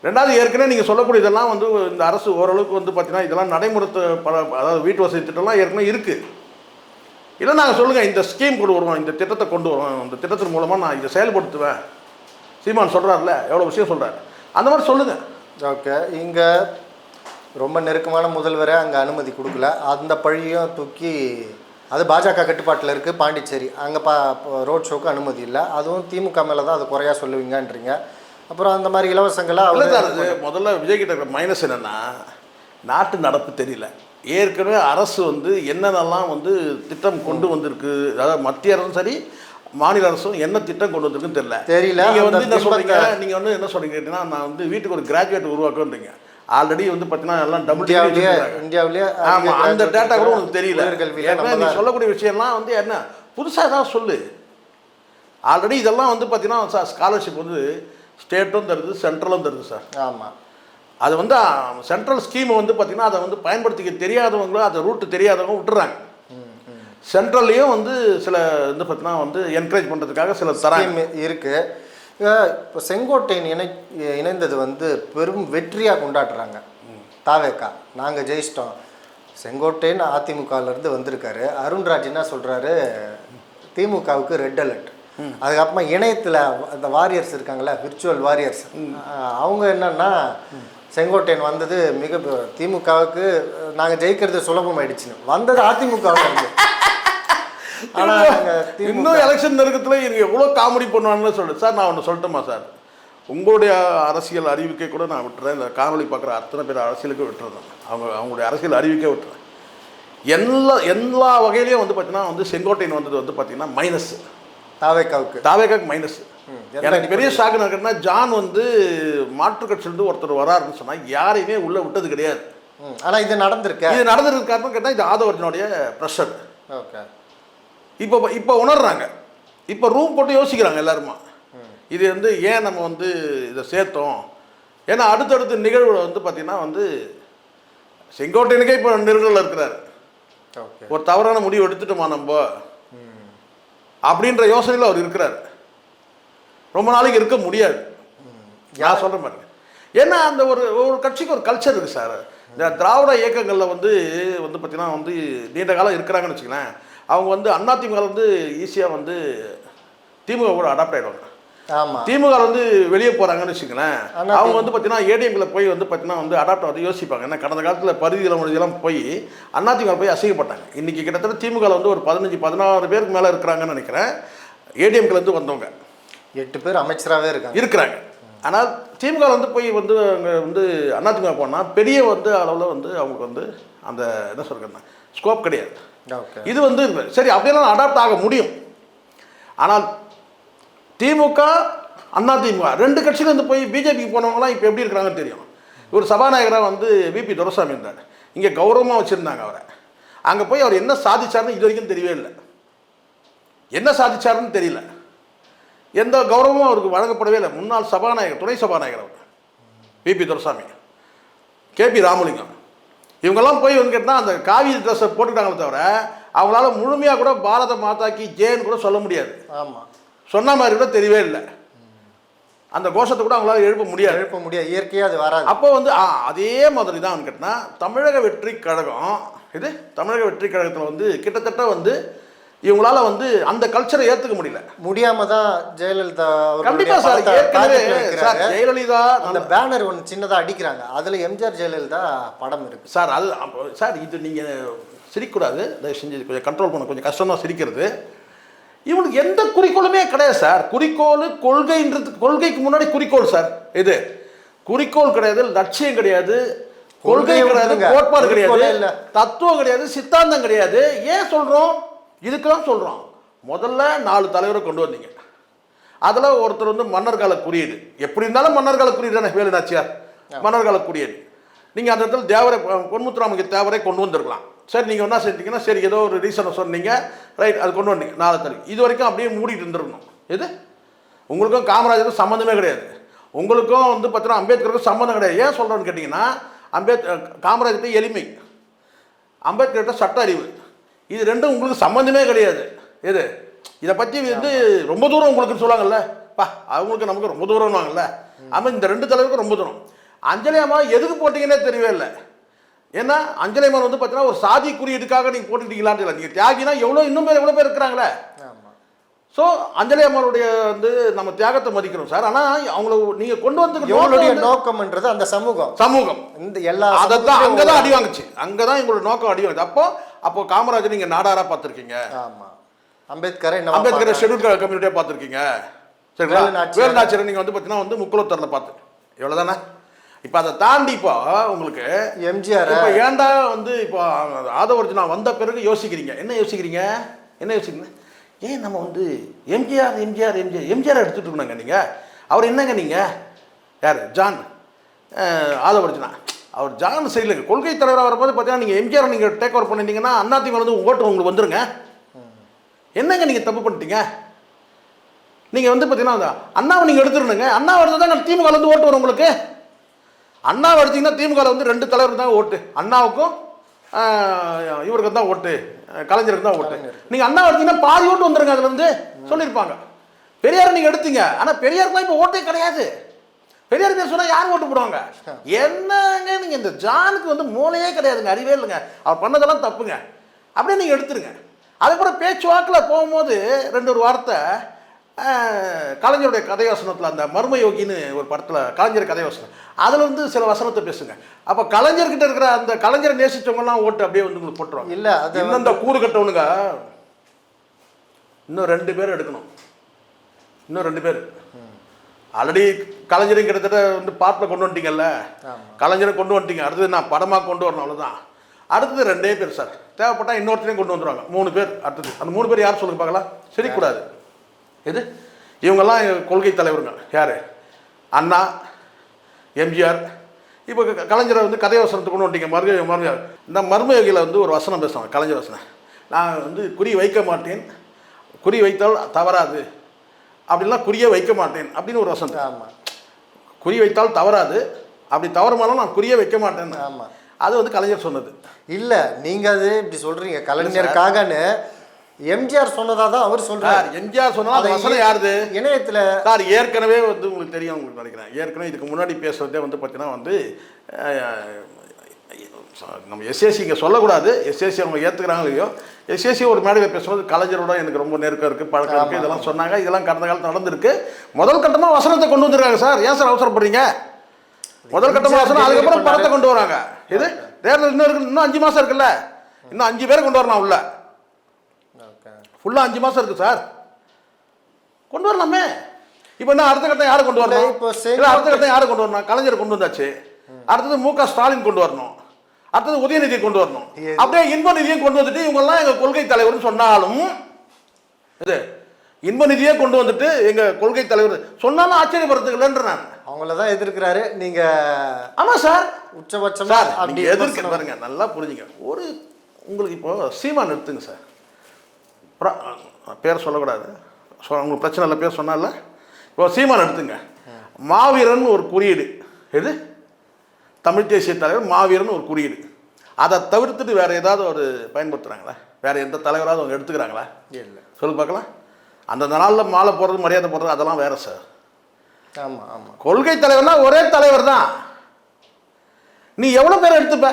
ரெண்டாவது, ஏற்கனவே நீங்கள் சொல்லக்கூடிய இதெல்லாம் வந்து இந்த அரசு ஓரளவுக்கு வந்து பார்த்தீங்கன்னா இதெல்லாம் நடைமுறைத்த அதாவது வீட்டு வசதி திட்டம்லாம் ஏற்கனவே இருக்குது. இல்லை நாங்கள் சொல்லுங்கள், இந்த ஸ்கீம் கொண்டு வருவோம், இந்த திட்டத்தை கொண்டு வருவோம், இந்த திட்டத்தின் மூலமாக நான் இதை செயல்படுத்துவேன், சீமான் சொல்கிறார்ல எவ்வளோ விஷயம் சொல்கிறார், அந்த மாதிரி சொல்லுங்கள். ஓகே, இங்கே ரொம்ப நெருக்கமான முதல்வரை அங்கே அனுமதி கொடுக்கல, அந்த பழியும் தூக்கி அது பாஜக கட்டுப்பாட்டில் இருக்குது பாண்டிச்சேரி, அங்கே ரோட் ஷோக்கு அனுமதி இல்லை, அதுவும் திமுக மேலே தான் அது குறையாக சொல்லுவீங்கன்றீங்க. அப்புறம் அந்த மாதிரி இலவசங்களாக முதல்ல விஜய் கிட்ட இருக்கிற மைனஸ் என்னென்னா நாட்டு நடப்பு தெரியல. ஏற்கனவே அரசு வந்து என்னென்னலாம் வந்து திட்டம் கொண்டு வந்திருக்கு, அதாவது மத்திய அரசும் சரி மாநில அரசும் என்ன திட்டம் கொண்டு வந்திருக்குன்னு தெரியல. நீங்கள் வந்து என்ன சொல்கிறீங்க, நீங்கள் வந்து என்ன சொல்கிறீங்க கேட்டீங்கன்னா நான் வந்து வீட்டுக்கு ஒரு கிராஜுவேட் உருவாக்குன்றீங்க. ஆல்ரெடி வந்து பார்த்தீங்கன்னா எல்லாம் இந்தியாவிலேயே ஆமாம், அந்த டேட்டா கூட உங்களுக்கு தெரியல. ஏன்னா நீ சொல்லக்கூடிய விஷயம்லாம் வந்து என்ன புதுசாக தான் சொல்லு. ஆல்ரெடி இதெல்லாம் வந்து பார்த்தீங்கன்னா ஸ்காலர்ஷிப் வந்து ஸ்டேட்டும் தருது, சென்ட்ரலும் தருது சார். ஆமாம், அது வந்து சென்ட்ரல் ஸ்கீமை வந்து பார்த்திங்கன்னா அதை வந்து பயன்படுத்திக்க தெரியாதவங்களும் அதை ரூட்டு தெரியாதவங்க விட்டுறாங்க. சென்ட்ரல்லையும் வந்து சில வந்து பார்த்தீங்கன்னா வந்து என்கரேஜ் பண்ணுறதுக்காக சில தராங்க இருக்குது. இப்போ செங்கோட்டையன் இணைந்தது வந்து பெரும் வெற்றியாக கொண்டாடுறாங்க தாவேக்கா. நாங்கள் ஜெயிச்சிட்டோம், செங்கோட்டையன் அதிமுகலேருந்து வந்திருக்காரு. அருண்ராஜ் என்ன சொல்கிறாரு, திமுகவுக்கு ரெட் அலர்ட். அதுக்கப்புறமா இணையத்தில் அந்த வாரியர்ஸ் இருக்காங்களே, விர்ச்சுவல் வாரியர்ஸ், அவங்க என்னன்னா செங்கோட்டையன் வந்தது மிக திமுகவுக்கு நாங்கள் ஜெயிக்கிறது சுலபமாயிடுச்சுன்னு. வந்தது அதிமுகவில் இருந்து. ஆனால் இன்னும் எலெக்ஷன் நெருக்கத்தில் இவங்க எவ்வளோ காமெடி பண்ணுவாங்கன்னு சொல்லிட்டு சார் நான் ஒன்று சொல்லட்டுமா சார், உங்களுடைய அரசியல் அறிவிக்கை கூட நான் விட்டுறேன். இந்த காணொலி பார்க்குற அத்தனை பேர் அரசியலுக்கு விட்டுறேன். அவங்களுடைய அரசியல் அறிவிக்கை விட்டுறேன். எல்லா வகையிலையும் வந்து பார்த்தீங்கன்னா வந்து செங்கோட்டையன் வந்தது வந்து பார்த்தீங்கன்னா மைனஸ். தாவேக்காவுக்கு மைனஸ். எனக்கு பெரிய ஷாக்கு நடக்குதுன்னா, ஜான் வந்து மாற்று கட்சியிலிருந்து ஒருத்தர் வராருன்னு சொன்னால் யாரையுமே உள்ளே விட்டது கிடையாது. ஆனால் இது நடந்திருக்கு காரணம் கேட்டால் இது ஆதவர்ஜனுடைய ப்ரெஷர். ஓகே, இப்போ உணர்றாங்க, இப்போ ரூம் போட்டு யோசிக்கிறாங்க எல்லாருமா, இது வந்து ஏன் நம்ம வந்து இதை சேர்த்தோம். ஏன்னா அடுத்தடுத்த நிகழ்வுல வந்து பார்த்தீங்கன்னா வந்து செங்கோட்டையனுக்கே இப்போ நெருடல் இருக்கிறாரு. ஒரு தவறான முடிவு எடுத்துட்டோமா நம்ம அப்படின்ற யோசனையில் அவர் இருக்கிறார். ரொம்ப நாளைக்கு இருக்க முடியாது. நான் சொல்கிறேன் பாருங்க, ஏன்னா அந்த ஒரு கட்சிக்கு ஒரு கல்ச்சர் இருக்குது சார். இந்த திராவிட இயக்கங்களில் வந்து பார்த்தீங்கன்னா வந்து நீண்ட காலம் இருக்கிறாங்கன்னு வச்சுக்கலாம். அவங்க வந்து அதிமுக வந்து ஈஸியாக வந்து திமுக கூட அடாப்ட் ஆகிடுவாங்க. திமுக வந்து வெளியே போகிறாங்கன்னு வச்சுக்கலேன், அவங்க வந்து பார்த்தீங்கன்னா ஏடிஎம்ல போய் வந்து பார்த்தீங்கன்னா வந்து அடாப்ட் வந்து யோசிப்பாங்க. ஏன்னா கடந்த காலத்தில் பரிதியில் முடிஞ்செல்லாம் போய் அதிமுக போய் அசைக்கப்பட்டாங்க. இன்றைக்கி கிட்டத்தட்ட திமுக வந்து ஒரு 15-16 பேருக்கு மேலே இருக்கிறாங்கன்னு நினைக்கிறேன். ஏடிஎம்கிலேருந்து வந்தவங்க 8 பேர் அமைச்சராகவே இருக்கிறாங்க. ஆனால் திமுக வந்து போய் வந்து அங்கே வந்து அதிமுக போனால் பெரிய வந்து அளவில் வந்து அவங்களுக்கு வந்து அந்த என்ன சொல்கிறேன்னா ஸ்கோப் கிடையாது. இது வந்து சரி அப்படியெல்லாம் அடாப்ட் ஆக முடியும். ஆனால் திமுக அதிமுக 2 கட்சியிலேருந்து போய் பிஜேபிக்கு போனவங்களாம் இப்போ எப்படி இருக்கிறாங்கன்னு தெரியும். ஒரு சபாநாயகராக வந்து விபி துரைசாமி இருந்தார். இங்கே கௌரவமாக வச்சுருந்தாங்க அவரை. அங்கே போய் அவர் என்ன சாதிச்சாருன்னு இது வரைக்கும் தெரியவே இல்லை. என்ன சாதிச்சாருன்னு தெரியல. எந்த கௌரவமும் அவருக்கு வழங்கப்படவே இல்லை. முன்னாள் சபாநாயகர், துணை சபாநாயகர் அவர் விபி துரைசாமி, கேபி ராமலிங்கம், இவங்கெல்லாம் போய் வந்து கேட்டால் அந்த காவி ட்ரெஸ்ஸை போட்டுக்கிட்டாங்களே தவிர அவங்களால முழுமையாக கூட பாரத மாதாக்கு ஜேன்னு கூட சொல்ல முடியாது. ஆமாம், சொன்ன மாதிரி கூட தெரியவே இல்லை. அந்த கோஷத்தை கூட அவங்களால எழுப்ப முடியாது. இயற்கையாக அது வராது. அப்போ வந்து அதே மாதிரி தான் கேட்டால் தமிழக வெற்றி கழகம், இது தமிழக வெற்றி கழகத்தில் வந்து கிட்டத்தட்ட வந்து இவங்களால வந்து அந்த கல்ச்சரை ஏற்றுக்க முடியாம தான் ஜெயலலிதா. கண்டிப்பாக சார், ஏற்கனவே சார் ஜெயலலிதா அந்த பேனர் ஒன்று சின்னதாக அடிக்கிறாங்க, அதில் எம்ஜிஆர் ஜெயலலிதா படம் இருக்குது சார். அது சார் இது நீங்கள் சிரிக்கக்கூடாது, தயவு செஞ்சு கொஞ்சம் கண்ட்ரோல் பண்ண, கொஞ்சம் கஷ்டம் தான் சிரிக்கிறது. இவனுக்கு எந்த குறிக்கோளுமே கிடையாது சார். குறிக்கோள் கொள்கைக்கு முன்னாடி குறிக்கோள் சார். இது குறிக்கோள் கிடையாது, லட்சியம் கிடையாது, கொள்கை கிடையாது, கோட்பாடு கிடையாது, தத்துவம் கிடையாது, சித்தாந்தம் கிடையாது. ஏன் சொல்கிறோம்? இதுக்கெல்லாம் சொல்கிறோம். முதல்ல 4 தலைவரை கொண்டு வந்தீங்க. அதில் ஒருத்தர் வந்து மன்னர் கால குறியீடு, எப்படி இருந்தாலும் மன்னர் கால குறியீடு தானே வேலு நாச்சியார், மன்னர் கால குறியீடு. நீங்கள் அந்த இடத்துல தேவரை பொன்முத்துராமலிங்க தேவரை கொண்டு வந்திருக்கலாம். சரி, நீங்கள் என்ன செஞ்சீங்கன்னா சரி ஏதோ ஒரு ரீசனை சொன்னீங்க, ரைட், அது கொண்டு வந்தீங்க 4 தலைவர். இது வரைக்கும் அப்படியே மூடிட்டு இருந்துருக்கணும். எது உங்களுக்கும் காமராஜருக்கும் சம்மந்தமே கிடையாது. உங்களுக்கும் வந்து பார்த்தீங்கன்னா அம்பேத்கருக்கும் சம்மந்தம் கிடையாது. ஏன் சொல்கிறேன்னு கேட்டிங்கன்னா, காமராஜர்கிட்ட எளிமை, அம்பேத்கர்கிட்ட சட்ட அறிவு, இது ரெண்டும் உங்களுக்கு சம்மந்தமே கிடையாது. எது இதை பற்றி வந்து ரொம்ப தூரம் உங்களுக்கு சொல்லுவாங்கல்ல, அவங்களுக்கு நமக்கு ரொம்ப தூரம் வாங்கல்ல. ஆமாம், இந்த 2 தலைவருக்கும் ரொம்ப தூரம். அஞ்சலி அம்மா எதுக்கு போட்டிங்கன்னே தெரியவே இல்லை. ஏன்னா அஞ்சலி அம்மா வந்து பார்த்தீங்கன்னா ஒரு சாதி குறியீடுக்காக நீங்கள் போட்டுக்கிட்டீங்களான்னு தெரியல. நீங்கள் தியாகினா எவ்வளோ பேர் இருக்கிறாங்களே. ஸோ அஞ்சலி அம்மாவுடைய வந்து நம்ம தியாகத்தை மதிக்கிறோம் சார். ஆனால் அவங்கள நீங்கள் கொண்டு வந்து நோக்கம்ன்றது அந்த சமூகம் இந்த எல்லா அதை தான் அங்கே தான் அடி வாங்குச்சு. அங்கே தான் எங்களோட நோக்கம் அடி வாங்குச்சு. அப்போ காமராஜர் நீங்கள் நாடாராக பார்த்துருக்கீங்க, அம்பேத்கரை ஷெட்யூல் கம்யூனிட்டியாக பார்த்துருக்கீங்க, சரிங்களா? வேலு நாச்சியாரை நீங்கள் வந்து பார்த்தீங்கன்னா வந்து முக்குலத்தரில் பார்த்து எவ்வளோ தானே. இப்போ அதை தாண்டி இப்போ உங்களுக்கு எம்ஜிஆர் இப்போ ஏன்டா வந்து இப்போ ஆதவர்ஜனா வந்த பிறகு யோசிக்கிறீங்க, என்ன யோசிக்கிறீங்க? ஏன் நம்ம வந்து எம்ஜிஆர் எடுத்துகிட்டு இருக்கணுங்க. நீங்கள் அவர் என்னங்க, நீங்கள் யார் ஜான் ஆதவர்ஜனா, அவர் ஜான் சரியில்லைங்க. கொள்கை தலைவராக வரும்போது பார்த்தீங்கன்னா நீங்கள் எம்ஜிஆர் நீங்கள் டேக் ஓவர் பண்ணிட்டீங்கன்னா அதிமுக வந்து உங்கள் ஓட்டு உங்களுக்கு வந்துருங்க. என்னங்க நீங்கள் தப்பு பண்ணிட்டீங்க? நீங்கள் வந்து பார்த்தீங்கன்னா அண்ணாவை நீங்கள் எடுத்துருணுங்க. அண்ணாவை எடுத்தால் தான் நம்ம திமுக வந்து ஓட்டு வரும் உங்களுக்கு. அண்ணாவை எடுத்தீங்கன்னா திமுகவில் வந்து 2 தலைவர் தான் ஓட்டு, அண்ணாவுக்கும் இவருக்கு தான் ஓட்டு, கலைஞருக்கு தான் ஓட்டு. நீங்கள் அண்ணா எடுத்தீங்கன்னா பாதி ஓட்டு வந்துருங்க அதுல இருந்து சொல்லியிருப்பாங்க. பெரியார் நீங்கள் எடுத்தீங்க, ஆனால் பெரியாருக்குலாம் இப்போ ஓட்டே கிடையாது. பெரியார் பேர் சொன்னால் யார் ஓட்டு போடுவாங்க? என்னங்க நீங்கள் இந்த ஜானுக்கு வந்து மூளையே கிடையாதுங்க, அறிவே இல்லைங்க, அவர் பண்ணதெல்லாம் தப்புங்க, அப்படியே நீங்கள் எடுத்துருங்க. அதுக்கப்புறம் பேச்சுவாக்கில் போகும்போது 2 வார்த்தை கலைஞருடைய கதைவசனத்தில், அந்த மர்மயோகின்னு ஒரு படத்தில் கலைஞர் கதைவசனம், அதில் வந்து சில வசனத்தை பேசுங்க. அப்போ கலைஞர்கிட்ட இருக்கிற அந்த கலைஞரை நேசித்தவங்கலாம் ஓட்டு அப்படியே வந்து உங்களுக்கு போட்டுருவாங்க. இல்லை அது இன்னும் இந்த கூறு கட்டவனுங்க இன்னும் 2 பேர் எடுக்கணும். இன்னும் 2 பேர் ஆல்ரெடி கலைஞரையும் கிட்டத்தட்ட வந்து பாட்டில் கொண்டு வந்துட்டீங்கல்ல, கலைஞரை கொண்டு வந்துட்டீங்க. அடுத்தது நான் படமாக கொண்டு வரணும், அவ்வளோதான். அடுத்தது 2 பேர் சார், தேவைப்பட்டால் இன்னொருத்தரையும் கொண்டு வந்துடுவாங்க. 3 பேர். அடுத்தது அந்த 3 பேர் யார் சொல்லுங்க பார்க்கலாம்? சிரிக்கூடாது. எது இவங்கெல்லாம் கொள்கை தலைவருங்க. யார்? அண்ணா, எம்ஜிஆர். இப்போ கலைஞரை வந்து கதை வசனத்தை கொண்டு வந்துட்டீங்க. இந்த மர்மயோகியில் வந்து ஒரு வசனம் பேசுவாங்க, கலைஞர் வசனம். நான் வந்து குறி வைக்க மாட்டேன், குறி வைத்தால் தவறாது, அப்படின்லாம் குறியே வைக்க மாட்டேன் அப்படின்னு ஒரு வசனம். ஆமாம், குறி வைத்தால் தவறாது, அப்படி தவறுமானாலும் நான் குறியே வைக்க மாட்டேன். ஆமாம், அது வந்து கலைஞர் சொன்னது. இல்லை நீங்கள் அது இப்படி சொல்கிறீங்க கலைஞருக்காகன்னு. எம்ஜிஆர் சொன்னதாக தான் அவர் சொல்கிறார். எம்ஜிஆர் சொன்னா அந்த வசனம் யாருது? இணையத்தில் சார் ஏற்கனவே வந்து உங்களுக்கு தெரியும், உங்களுக்கு நினைக்கிறேன், ஏற்கனவே இதுக்கு முன்னாடி பேசுகிறதே வந்து பார்த்தீங்கன்னா வந்து நம்ம எஸ்எஸ்சி இங்கே சொல்லக்கூடாது, எஸ்எஸ்சி அவங்க ஏற்றுக்கிறாங்களோ இல்லையோ, எஸ்எஸ்சி ஒரு மேடையில் பேசும்போது கலைஞரோட எனக்கு ரொம்ப நெருக்கம் இருக்குது, பழக்கம் இருக்குது, இதெல்லாம் சொன்னாங்க. இதெல்லாம் கடந்த காலத்தில் நடந்திருக்கு. முதல் கட்டமாக வசனத்தை கொண்டு வந்துருக்காங்க சார். ஏன் சார் அவசரப்படுறீங்க? முதல் கட்டமாக வசனம், அதுக்கப்புறம் படத்தை கொண்டு வராங்க. இது தேர்தல் இன்னும் இருக்கு, இன்னும் 5 மாதம் இருக்குல்ல, இன்னும் 5 பேரை கொண்டு வரலாம் உள்ள. ஃபுல்லாக 5 மாதம் இருக்குது சார், கொண்டு வரலாமே. இப்போ என்ன அடுத்த கட்டம் யாரை கொண்டு வரணும்? அடுத்த கட்டம் யாரை கொண்டு வரணும்? கலைஞர் கொண்டு வந்தாச்சு. அடுத்தது மு.க. ஸ்டாலின் கொண்டு வரணும். அடுத்தது உதயநிதியை கொண்டு வரணும். அப்படியே இன்ப நிதியை கொண்டு வந்துட்டு இவங்கெல்லாம் எங்கள் கொள்கை தலைவர்னு சொன்னாலும், இது இன்ப நிதியே கொண்டு வந்துட்டு எங்கள் கொள்கை தலைவர் சொன்னாலும் ஆச்சரியப்படுறதுக்கு இல்லைன்ற நான் அவங்கள தான் எதிர்க்கிறாரு. நீங்கள் ஆமாம் சார், உச்சபட்சம் சார் நீங்கள் எதிர்க்க பாருங்க, நல்லா புரிஞ்சுங்க. ஒரு உங்களுக்கு இப்போ சீமான் எடுத்துங்க சார், பேர் சொல்லக்கூடாது, உங்களுக்கு பிரச்சனை இல்லை, பேர் சொன்னால. இப்போ சீமான் எடுத்துங்க, மாவீரன் ஒரு குறியீடு, எது தமிழ் தேசிய தலைவர் மாவீரன் ஒரு குறியீடு. அதை தவிர்த்துட்டு வேற ஏதாவது ஒரு பயன்படுத்துகிறாங்களா? வேற எந்த தலைவராவது அவங்க எடுத்துக்கிறாங்களா? இல்லை. சொல்லு பார்க்கலாம். அந்தந்த நாளில் மாலை போடுறது, மரியாதை போடுறது, அதெல்லாம் வேற சார். ஆமாம் ஆமாம், கொள்கை தலைவர்னா ஒரே தலைவர் தான். நீ எவ்வளோ பேர் எடுத்துப்ப?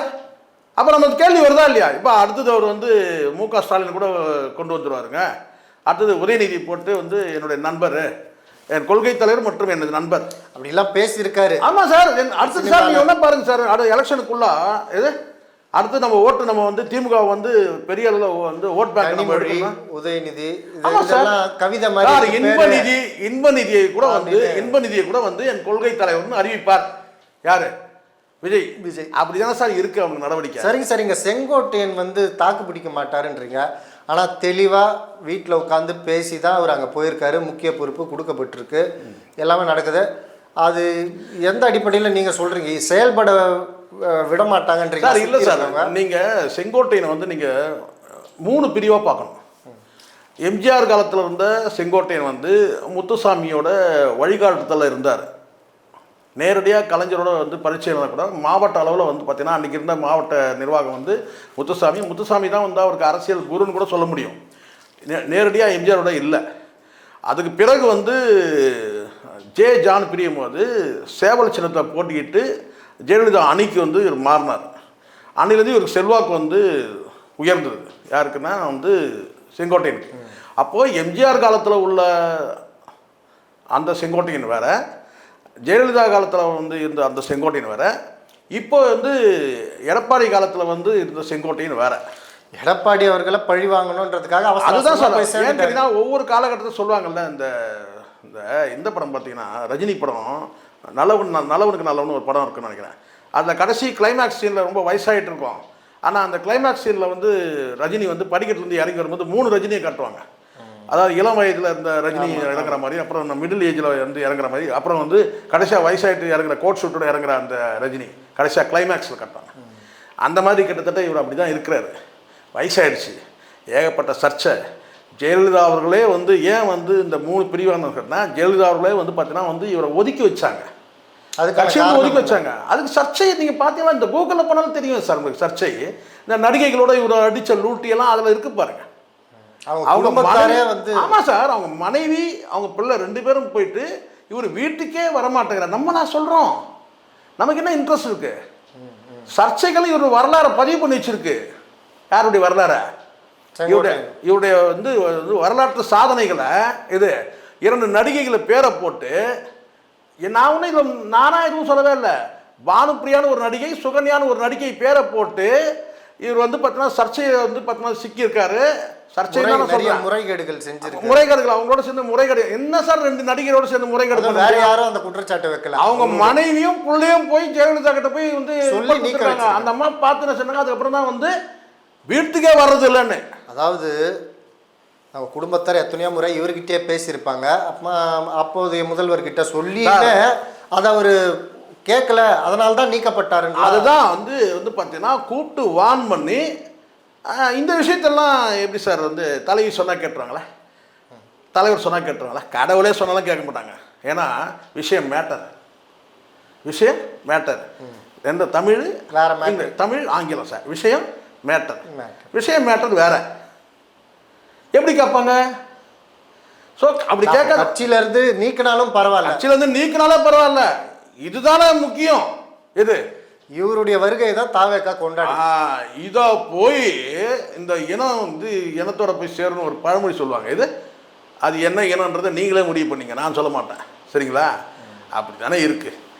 அப்போ நமக்கு கேள்வி வருதா இல்லையா? இப்போ அடுத்தது அவர் வந்து மு.க. ஸ்டாலின் கூட கொண்டு வந்துடுவாருங்க. அடுத்தது உதயநிதி போட்டு வந்து என்னுடைய நண்பர், என் கொள்கை தலைவர் மற்றும் எனது நண்பர் அப்படிலாம் பேசியிருக்காரு. ஆமாம் சார். அடுத்தது சார் நீங்கள் என்ன பாருங்க சார், அடுத்த எலெக்ஷனுக்குள்ள இது அடுத்து நம்ம ஓட்டு, நம்ம வந்து திமுக வந்து பெரிய அளவில் வந்து ஓட் பேங்க் நம்ம எடுக்கணும். உதயநிதி, ஆமாம் சார், கவிதை மாதிரி இன்ப நிதியை கூட வந்து என் கொள்கை தலைவர்னு அறிவிப்பார். யாரு? விஜய். அப்படிதானே சார் இருக்கு அவங்க நடவடிக்கை. சரிங்க சார். இங்கே செங்கோட்டையன் வந்து தாக்கு பிடிக்க மாட்டாருன்றீங்க, ஆனால் தெளிவாக வீட்டில் உட்காந்து பேசி தான் அவர் அங்கே போயிருக்காரு. முக்கிய பொறுப்பு கொடுக்கப்பட்டிருக்கு, எல்லாமே நடக்குது. அது எந்த அடிப்படையில் நீங்கள் சொல்கிறீங்க செயல்பட விட மாட்டாங்கன்றீங்க? சார் இல்லை சார், நீங்கள் செங்கோட்டையனை வந்து நீங்கள் 3 பிரிவாக பார்க்கணும். எம்ஜிஆர் காலத்தில் இருந்த செங்கோட்டையன் வந்து முத்துசாமியோட வழிகாட்டுதலில் இருந்தார். நேரடியாக கலைஞரோட வந்து பரிச்சயம் கூட மாவட்ட அளவில் வந்து பார்த்தீங்கன்னா அன்றைக்கி இருந்த மாவட்ட நிர்வாகம் வந்து முத்துசாமி தான் வந்து அவருக்கு அரசியல் குருன்னு கூட சொல்ல முடியும். நேரடியாக எம்ஜிஆரோட இல்லை. அதுக்கு பிறகு வந்து ஜான் பிரியும் போது சேவல் சின்னத்தை போட்டிக்கிட்டு ஜெயலலிதா அணிக்கு வந்து இவர் மாறினார். அணிலேருந்து இவருக்கு செல்வாக்கு வந்து உயர்ந்தது. யாருக்குன்னா வந்து செங்கோட்டையனுக்கு. அப்போது எம்ஜிஆர் காலத்தில் உள்ள அந்த செங்கோட்டையன் வேற, ஜெயலலிதா காலத்தில் வந்து இருந்த அந்த செங்கோட்டையன் வேற, இப்போ வந்து எடப்பாடி காலத்தில் வந்து இருந்த செங்கோட்டையன் வேற. எடப்பாடி அவர்களை பழி வாங்கணுன்றதுக்காக அதுதான் சார். ஏன் கேட்டீங்கன்னா ஒவ்வொரு காலகட்டத்தில் சொல்லுவாங்கல்ல, இந்த படம் பார்த்தீங்கன்னா ரஜினி படம் நல்லவனுக்கு நல்லவனு ஒரு படம் இருக்குன்னு நினைக்கிறேன். அதில் கடைசி கிளைமேக்ஸ் சீனில் ரொம்ப வயசாகிட்டு இருக்கும். ஆனால் அந்த கிளைமேக்ஸ் சீனில் வந்து ரஜினி வந்து படிக்கட்டுலேருந்து இறங்கி வரும்போது 3 ரஜினியை காட்டுவாங்க. அதாவது இளம் வயதில் இருந்த ரஜினி இறங்குற மாதிரி, அப்புறம் மிடில் ஏஜில் வந்து இறங்குற மாதிரி, அப்புறம் வந்து கடைசியாக வயசாகிட்டு இறங்குற கோட் ஷூட்டோட இறங்குற அந்த ரஜினி கடைசியாக கிளைமேக்ஸில் காட்டுவாங்க. அந்த மாதிரி கிட்டத்தட்ட இவர் அப்படி தான் இருக்கிறாரு. வயசாகிடுச்சு, ஏகப்பட்ட சர்ச்சை. ஜெயலலிதா அவர்களே வந்து ஏன் வந்து இந்த 3 பிரிவானவர்கள்னா, ஜெயலலிதா அவர்களே வந்து பார்த்தீங்கன்னா வந்து இவரை ஒதுக்கி வச்சாங்க. கட்சியை ஒதுக்கி வச்சாங்க. அதுக்கு சர்ச்சையை நீங்கள் பார்த்தீங்கன்னா இந்த கூகுளில் போனாலும் தெரியும் சார் உங்களுக்கு சர்ச்சை. இந்த நடிகைகளோட இவர் அடித்த லூட்டியெல்லாம் அதில் இருக்கு பாருங்க. அவங்க மனைவி ஆமாம் சார், அவங்க மனைவி அவங்க பிள்ளை 2 பேரும் போயிட்டு இவர் வீட்டுக்கே வரமாட்டேங்கிறார். நான் சொல்கிறோம் நமக்கு என்ன இன்ட்ரெஸ்ட் இருக்கு? சர்ச்சைகளும் இவர் வரலாறை பதிவு பண்ணி வச்சிருக்கு. யாருடைய வரலாறு? இவருடைய வரலாற்று சாதனைகளை இது 2 நடிகைகளை பேரை போட்டு, நான் ஒன்றும் இதில் நானாக எதுவும் சொல்லவே இல்லை. பானுப்பிரியான்னு ஒரு நடிகை, சுகன்யான்னு ஒரு நடிகை பேரை போட்டு இவர் பார்த்தீங்கன்னா சர்ச்சையை பார்த்தீங்கன்னா சிக்கியிருக்காரு. சர்ச்சை முறைகேடுகள் செஞ்சிருக்காங்க. முறைகேடுகள் அவங்களோட சேர்ந்து முறைகேடு என்ன சார்? 2 நடிகையோட சேர்ந்து முறைகேடு வேற யாரும் அந்த குற்றச்சாட்டு வைக்கல. அவங்க மனைவியும் பிள்ளையும் போய் ஜெயலலிதா கிட்ட போய் அந்த அம்மா பார்த்துன்னு சொன்னாங்க. அதுக்கப்புறம் தான் வீட்டுக்கே வர்றது இல்லைன்னு. அதாவது நம்ம குடும்பத்தார் எத்தனையோ முறை இவர்கிட்டே பேசியிருப்பாங்க. அப்போதைய முதல்வர்கிட்ட சொல்லி அதை அவர் கேட்கல, அதனால தான் நீக்கப்பட்டாரு. அதுதான் பார்த்தீங்கன்னா கூப்பிட்டு வான் பண்ணி இந்த விஷயத்தெல்லாம் எப்படி சார் தலைவி சொன்னால் கேட்டுருவாங்களா? தலைவர் சொன்னால் கேட்டுருவாங்களா? கடவுளே சொன்னாலும் கேட்க மாட்டாங்க. ஏன்னா விஷயம் மேட்டர் எந்த தமிழ் வேற தமிழ் ஆங்கிலம் சார். விஷயம் மேட்டர் வேற. எப்படி கேட்பாங்க? ஸோ அப்படி கேட்க கட்சியிலேருந்து நீக்கினாலும் பரவாயில்ல, இதுதானே முக்கியம். இது இவருடைய வருகை தான் தாவேக்கா கொண்டாடி. இதோ போய் இந்த இனம் இனத்தோட போய் சேரணும் ஒரு பழமொழி சொல்லுவாங்க. அது என்ன இனன்றதை நீங்களே முடிவு பண்ணீங்க, நான் சொல்ல மாட்டேன். சரிங்களா? அப்படி தானே இருக்கு.